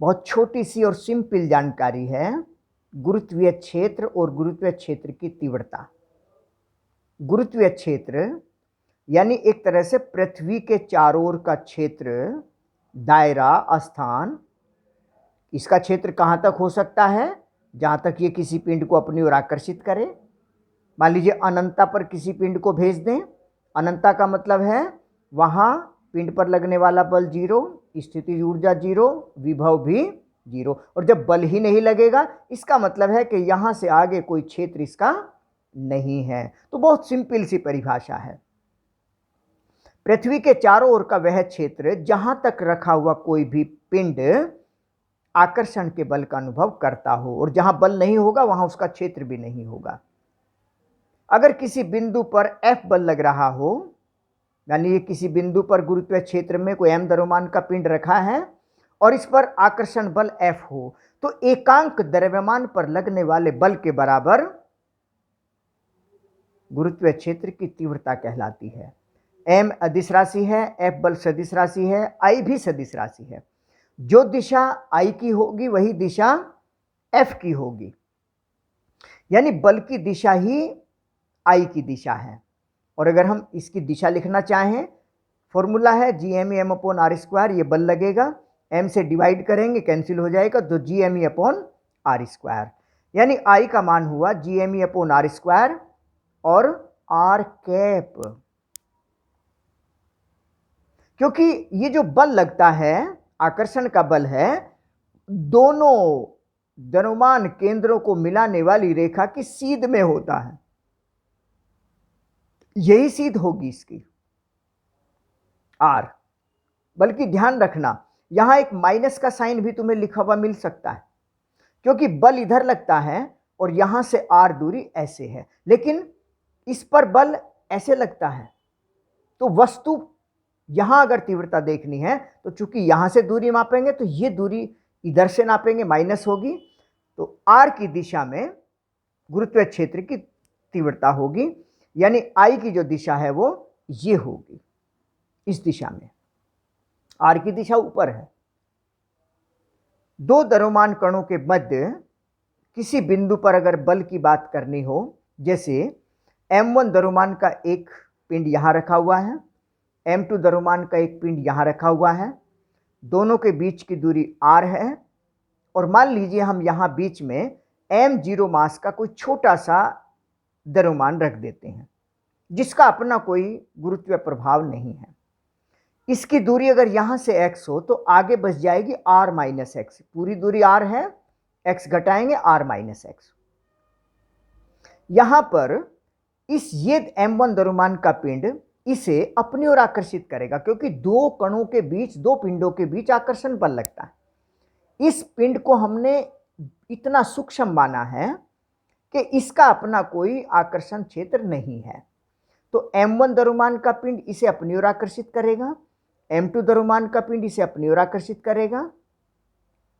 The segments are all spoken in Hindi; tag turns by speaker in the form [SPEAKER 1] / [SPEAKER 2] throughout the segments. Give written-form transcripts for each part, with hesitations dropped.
[SPEAKER 1] बहुत छोटी सी और सिंपल जानकारी है, गुरुत्वीय क्षेत्र और गुरुत्वीय क्षेत्र की तीव्रता। गुरुत्वीय क्षेत्र यानी एक तरह से पृथ्वी के चारों ओर का क्षेत्र, दायरा, स्थान। इसका क्षेत्र कहाँ तक हो सकता है? जहाँ तक ये किसी पिंड को अपनी ओर आकर्षित करे। मान लीजिए अनंतता पर किसी पिंड को भेज दें। अनंतता का मतलब है वहाँ पिंड पर लगने वाला बल 0, स्थितिज ऊर्जा 0, विभव भी 0। और जब बल ही नहीं लगेगा, इसका मतलब है कि यहाँ से आगे कोई क्षेत्र इसका नहीं है। तो बहुत सिंपल सी परिभाषा है। पृथ्वी के चारों ओर का वह क्षेत्र जहां तक रखा हुआ कोई भी पिंड आकर्षण के बल का अनुभव करता हो, और जहां बल नहीं होगा वहां उसका क्षेत्र भी नहीं होगा। अगर किसी बिंदु पर F बल लग रहा हो, यानी किसी बिंदु पर गुरुत्वीय क्षेत्र में कोई m द्रव्यमान का पिंड रखा है और इस पर आकर्षण बल F हो, तो एकांक द्रव्यमान पर लगने वाले बल के बराबर गुरुत्वीय क्षेत्र की तीव्रता कहलाती है। m अदिश राशि है, F बल सदिश राशि है, I भी सदिश राशि है। जो दिशा I की होगी वही दिशा F की होगी, यानी बल की दिशा ही I की दिशा है। और अगर हम इसकी दिशा लिखना चाहें, फॉर्मूला है Gme/m/r²। ये बल लगेगा, m से डिवाइड करेंगे, कैंसिल हो जाएगा, तो Gme/r², यानी I का मान हुआ Gme/r² और r कैप। क्योंकि ये जो बल लगता है, आकर्षण का बल है, दोनों द्रव्यमान केंद्रों को मिलाने वाली रेखा की सीध में होता है। यही सीध होगी इसकी r। बल्कि ध्यान रखना, यहां एक माइनस का साइन भी तुम्हें लिखा हुआ मिल सकता है, क्योंकि बल इधर लगता है और यहां से r दूरी ऐसे है, लेकिन इस पर बल ऐसे लगता है। तो वस्तु यहां अगर तीव्रता देखनी है तो चूंकि यहां से दूरी मापेंगे तो ये दूरी इधर से नापेंगे, माइनस होगी, तो r की दिशा में गुरुत्वीय क्षेत्र की तीव्रता होगी, यानी I की जो दिशा है वो ये होगी, इस दिशा में। r की दिशा ऊपर है। दो द्रव्यमान कणों के मध्य किसी बिंदु पर अगर बल की बात करनी हो, जैसे m1 द्रव्यमान का एक पिंड यहां रखा हुआ है, m2 द्रव्यमान का एक पिंड यहां रखा हुआ है, दोनों के बीच की दूरी r है, और मान लीजिए हम यहां बीच में m0 मास का कोई छोटा सा द्रव्यमान रख देते हैं, जिसका अपना कोई गुरुत्वीय प्रभाव नहीं है। इसकी दूरी अगर यहां से x हो तो आगे बच जाएगी r माइनस एक्स। पूरी दूरी r है, x घटाएंगे r माइनस एक्स। यहां पर ये m1 द्रव्यमान का पिंड इसे अपनी ओर आकर्षित करेगा, क्योंकि दो कणों के बीच, दो पिंडों के बीच आकर्षण बल लगता है। इस पिंड को हमने इतना सूक्ष्म माना है कि इसका अपना कोई आकर्षण क्षेत्र नहीं है। तो m1 द्रव्यमान का पिंड इसे अपनी ओर आकर्षित करेगा, m2 द्रव्यमान का पिंड इसे अपनी ओर आकर्षित करेगा।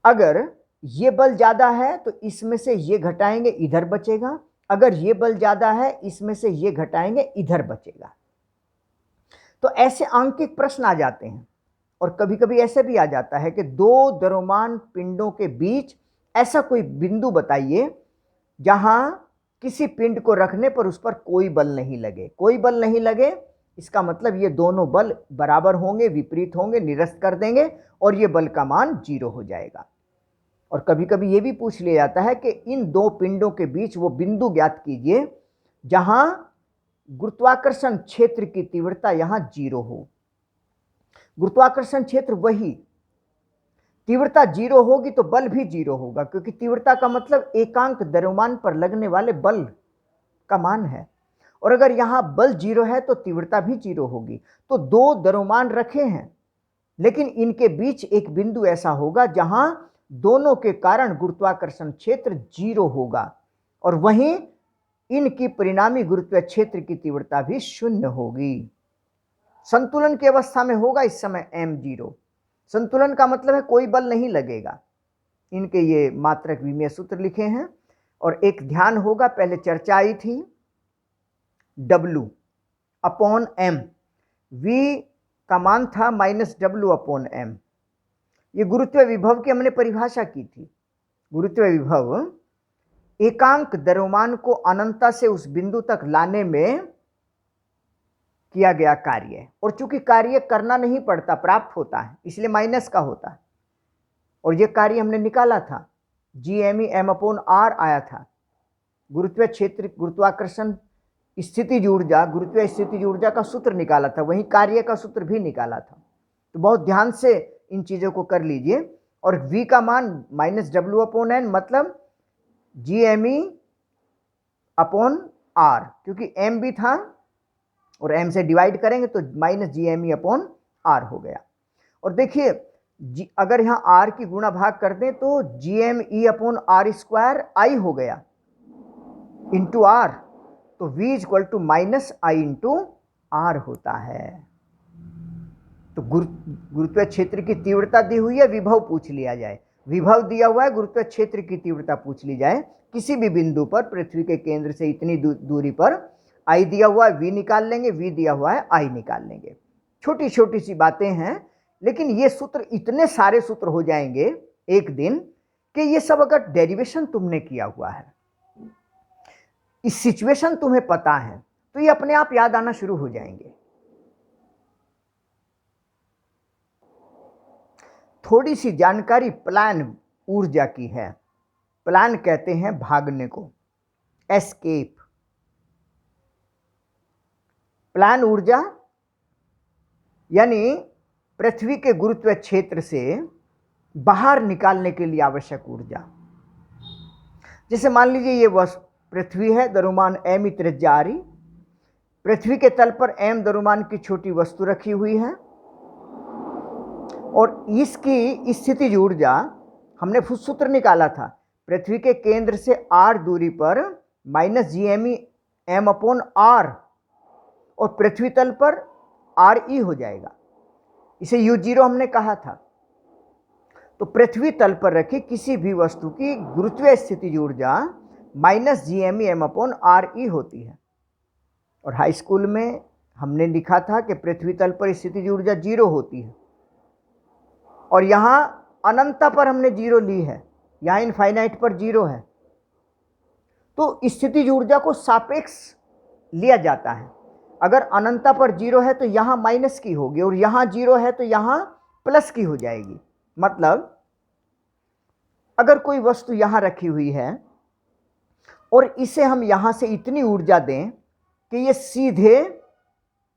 [SPEAKER 1] अगर ये बल ज्यादा है तो इसमें से ये घटाएंगे, इधर बचेगा। अगर ये बल ज्यादा है, इसमें से ये घटाएंगे, इधर बचेगा। तो ऐसे आंकिक प्रश्न आ जाते हैं, और कभी कभी ऐसे भी आ जाता है कि दो द्रव्यमान पिंडों के बीच ऐसा कोई बिंदु बताइए जहां किसी पिंड को रखने पर उस पर कोई बल नहीं लगे। कोई बल नहीं लगे, इसका मतलब ये दोनों बल बराबर होंगे, विपरीत होंगे, निरस्त कर देंगे, और ये बल का मान 0 हो जाएगा। और कभी कभी ये भी पूछ लिया जाता है कि इन दो पिंडों के बीच वो बिंदु ज्ञात कीजिए जहां गुरुत्वाकर्षण क्षेत्र की तीव्रता यहां 0 हो। गुरुत्वाकर्षण क्षेत्र वही, तीव्रता 0 होगी तो बल भी 0 होगा, क्योंकि तीव्रता का मतलब एकांक द्रव्यमान पर लगने वाले बल का मान है। और अगर यहां बल 0 है तो तीव्रता भी 0 होगी। तो दो द्रव्यमान रखे हैं, लेकिन इनके बीच एक बिंदु ऐसा होगा जहां दोनों के कारण गुरुत्वाकर्षण क्षेत्र 0 होगा, और वहीं इनकी परिणामी गुरुत्वीय क्षेत्र की तीव्रता भी 0 होगी। संतुलन की अवस्था में होगा इस समय m0। संतुलन का मतलब है कोई बल नहीं लगेगा। इनके ये मात्रक विमीय सूत्र लिखे हैं, और एक ध्यान होगा, पहले चर्चा आई थी W/m, V का मान था -W/m, ये गुरुत्व विभव की हमने परिभाषा की थी। गुरुत्व विभव एकांक द्रव्यमान को अनंतता से उस बिंदु तक लाने में किया गया कार्य है, और चूंकि कार्य करना नहीं पड़ता, प्राप्त होता है, इसलिए माइनस का होता है। और ये कार्य हमने निकाला था, GME m/r आया था। गुरुत्व क्षेत्र, गुरुत्वाकर्षण स्थितिज ऊर्जा, गुरुत्व स्थितिज ऊर्जा का सूत्र निकाला था, वहीं कार्य का सूत्र भी निकाला था। तो बहुत ध्यान से इन चीज़ों को कर लीजिए। और v का मान -w/n, मतलब GME/r, क्योंकि m भी था और m से डिवाइड करेंगे तो -GME/r हो गया। और देखिए अगर यहाँ r की गुणा भाग कर दें तो GME/r² I हो गया इंटू r, तो v -I/r होता है। तो गुरुत्व क्षेत्र की तीव्रता दी हुई है, विभव पूछ लिया जाए, विभव दिया हुआ है, गुरुत्व क्षेत्र की तीव्रता पूछ ली जाए किसी भी बिंदु पर पृथ्वी के केंद्र से इतनी दूरी पर, I दिया हुआ है v निकाल लेंगे, v दिया हुआ है I निकाल लेंगे। छोटी छोटी सी बातें हैं, लेकिन ये सूत्र, इतने सारे सूत्र हो जाएंगे एक दिन कि ये सब अगर डेरिवेशन तुमने किया हुआ है, इस सिचुएशन तुम्हें पता है, तो ये अपने आप याद आना शुरू हो जाएंगे। थोड़ी सी जानकारी प्लान ऊर्जा की है। प्लान कहते हैं भागने को, एस्केप। प्लान ऊर्जा यानी पृथ्वी के गुरुत्व क्षेत्र से बाहर निकालने के लिए आवश्यक ऊर्जा। जैसे मान लीजिए ये पृथ्वी है, द्रव्यमान m त्रिज्या r, पृथ्वी के तल पर m द्रव्यमान की छोटी वस्तु रखी हुई है, और इसकी स्थितिज ऊर्जा हमने सूत्र निकाला था, पृथ्वी के केंद्र से r दूरी पर -GME/m/r, और पृथ्वी तल पर RE हो जाएगा, इसे U0 हमने कहा था। तो पृथ्वी तल पर रखी किसी भी वस्तु की गुरुत्वीय स्थितिज ऊर्जा -GME/m/RE होती है। और हाई स्कूल में हमने लिखा था कि पृथ्वी तल पर स्थितिज ऊर्जा 0 होती है, और यहाँ अनंतता पर हमने 0 ली है, यहाँ इनफाइनाइट पर 0 है। तो स्थितिज ऊर्जा को सापेक्ष लिया जाता है। अगर अनंतता पर 0 है तो यहाँ माइनस की होगी, और यहाँ 0 है तो यहाँ प्लस की हो जाएगी। मतलब अगर कोई वस्तु यहाँ रखी हुई है और इसे हम यहाँ से इतनी ऊर्जा दें कि ये सीधे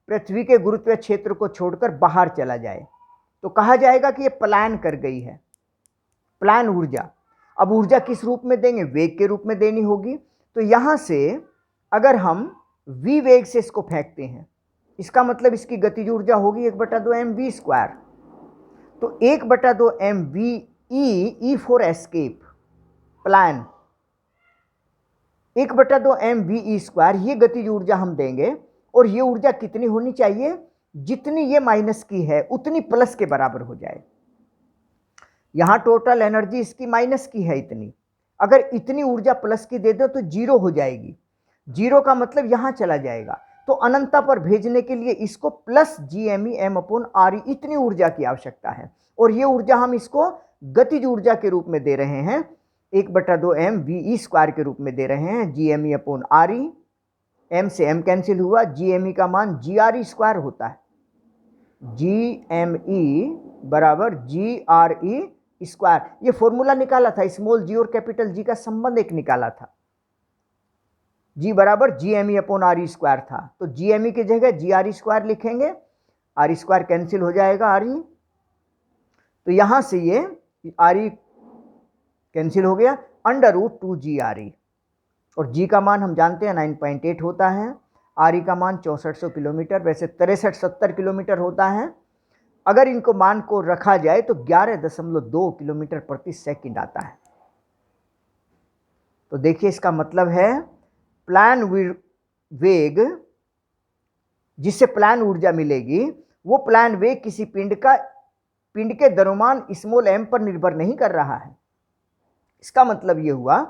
[SPEAKER 1] पृथ्वी के गुरुत्व क्षेत्र को छोड़कर बाहर चला जाए, तो कहा जाएगा कि ये पलायन कर गई है, प्लान ऊर्जा। अब ऊर्जा किस रूप में देंगे? वेग के रूप में देनी होगी। तो यहाँ से अगर हम v वेग से इसको फेंकते हैं, इसका मतलब इसकी गतिज ऊर्जा होगी 1/2 mv²। तो 1/2 mv e for escape, plan, 1/2 mve², ये गतिज ऊर्जा हम देंगे। और ये ऊर्जा कितनी होनी चाहिए? जितनी ये माइनस की है उतनी प्लस के बराबर हो जाए। यहाँ टोटल एनर्जी इसकी माइनस की है इतनी, अगर इतनी ऊर्जा प्लस की दे दो तो 0 हो जाएगी। 0 का मतलब यहाँ चला जाएगा, तो अनंतता पर भेजने के लिए इसको +GME/m/r इतनी ऊर्जा की आवश्यकता है। और ये ऊर्जा हम इसको गतिज ऊर्जा के रूप में दे रहे हैं, 1/2 mve² के रूप में दे रहे हैं, GME/r। m से m कैंसिल हुआ, GME का मान GRE² होता है, GME बराबर GRE²। ये फॉर्मूला निकाला था, स्मॉल g और कैपिटल G का संबंध एक निकाला था, G बराबर GME/r² था। तो GME की जगह GRE² लिखेंगे, r² कैंसिल हो जाएगा, RE। तो यहाँ से ये RE कैंसिल हो गया, √2GRE। और G का मान हम जानते हैं 9.8 होता है, RE का मान 6400 किलोमीटर, वैसे 63-70 किलोमीटर होता है। अगर इनको मान को रखा जाए तो 11.2 किलोमीटर प्रति सेकंड आता है। तो देखिए इसका मतलब है प्लान वेग, जिससे प्लान ऊर्जा मिलेगी, वो प्लान वेग किसी पिंड के द्रव्यमान स्मॉल m पर निर्भर नहीं कर रहा है। इसका मतलब ये हुआ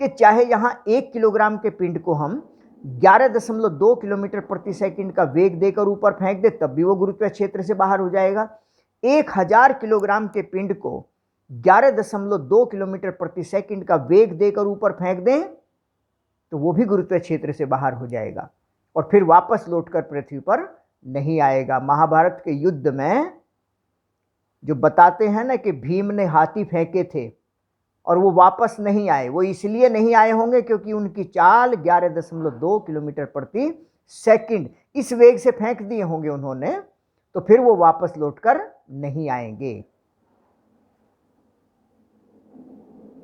[SPEAKER 1] कि चाहे यहाँ 1 किलोग्राम के पिंड को हम 11.2 किलोमीटर प्रति सेकंड का वेग देकर ऊपर फेंक दे, तब भी वो गुरुत्व क्षेत्र से बाहर हो जाएगा। 1000 किलोग्राम के पिंड को 11.2 किलोमीटर प्रति सेकंड का वेग देकर ऊपर फेंक दें तो वो भी गुरुत्व क्षेत्र से बाहर हो जाएगा और फिर वापस लौटकर पृथ्वी पर नहीं आएगा। महाभारत के युद्ध में जो बताते हैं ना कि भीम ने हाथी फेंके थे और वो वापस नहीं आए, वो इसलिए नहीं आए होंगे क्योंकि उनकी चाल 11.2 किलोमीटर प्रति सेकंड इस वेग से फेंक दिए होंगे उन्होंने, तो फिर वो वापस लौटकर नहीं आएंगे।